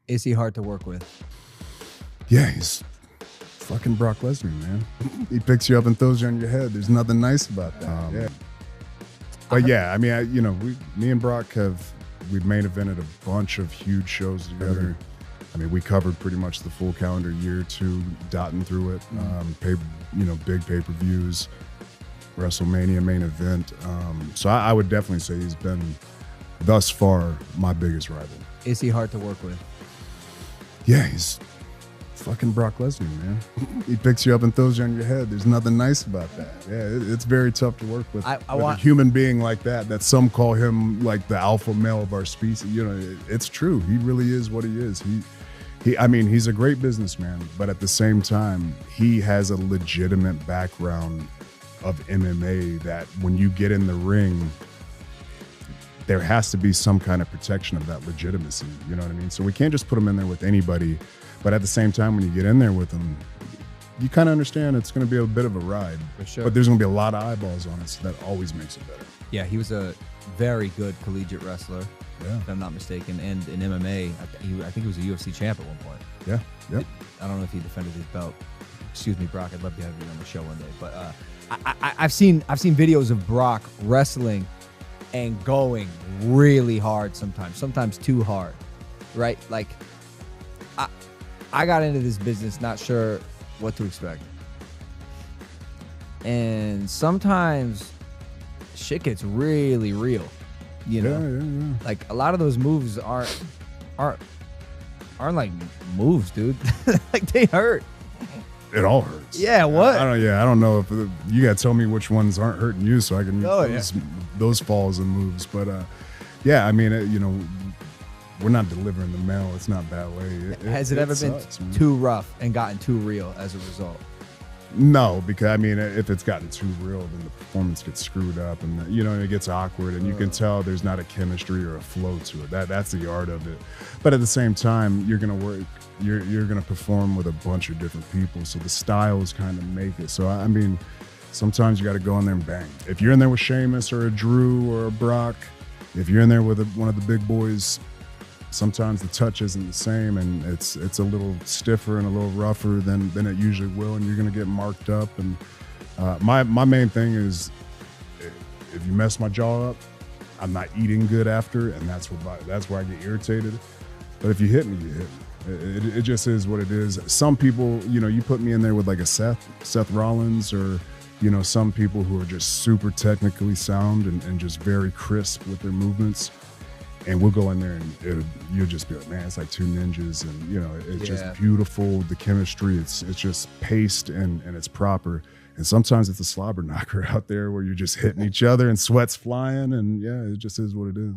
Is he hard to work with? Yeah, he's fucking Brock Lesnar, man. He picks you up and throws you on your head. There's nothing nice about that. Yeah. But yeah, I mean, me and Brock we've main evented a bunch of huge shows together. I mean, we covered pretty much the full calendar year too, dotting through it. Big pay-per-views, WrestleMania main event. So I would definitely say he's been thus far my biggest rival. Is he hard to work with? Yeah, he's fucking Brock Lesnar, man. He picks you up and throws you on your head. There's nothing nice about that. Yeah, it's very tough to work with. A human being like that some call him like the alpha male of our species. You know, it's true. He really is what he is. He's a great businessman, but at the same time, he has a legitimate background of MMA that when you get in the ring, there has to be some kind of protection of that legitimacy. You know what I mean? So we can't just put him in there with anybody. But at the same time, when you get in there with him, you kind of understand it's going to be a bit of a ride. For sure. But there's going to be a lot of eyeballs on it, so that always makes it better. Yeah, he was a very good collegiate wrestler, if I'm not mistaken. And in MMA, I think he was a UFC champ at one point. Yeah, yep. I don't know if he defended his belt. Excuse me, Brock. I'd love to have you on the show one day. But I've seen videos of Brock wrestling and going really hard sometimes too hard, right? Like, I got into this business not sure what to expect. And sometimes shit gets really real, you know? Yeah. Like, a lot of those moves aren't like moves, dude. Like, they hurt. It all hurts. Yeah, what? I don't know if you got to tell me which ones aren't hurting you so I can use those falls and moves. But I mean, we're not delivering the mail. It's not that way. Has it ever been too rough and gotten too real as a result? No, because I mean, if it's gotten too real, then the performance gets screwed up, and it gets awkward, and you can tell there's not a chemistry or a flow to it. That's the art of it. But at the same time, you're gonna work. You're gonna perform with a bunch of different people, so the styles kind of make it. So I mean, sometimes you got to go in there and bang. If you're in there with Sheamus or a Drew or a Brock, if you're in there with one of the big boys, sometimes the touch isn't the same, and it's a little stiffer and a little rougher than it usually will, and you're going to get marked up. And my main thing is, if you mess my jaw up, I'm not eating good after, and that's where I get irritated. But if you hit me, you hit me. It just is what it is. Some people, you put me in there with like a Seth Rollins, or some people who are just super technically sound and just very crisp with their movements. And we'll go in there and you'll just be like, man, it's like two ninjas, and it's just beautiful. The chemistry, it's just paced and it's proper. And sometimes it's a slobber knocker out there where you're just hitting each other and sweat's flying, and it just is what it is.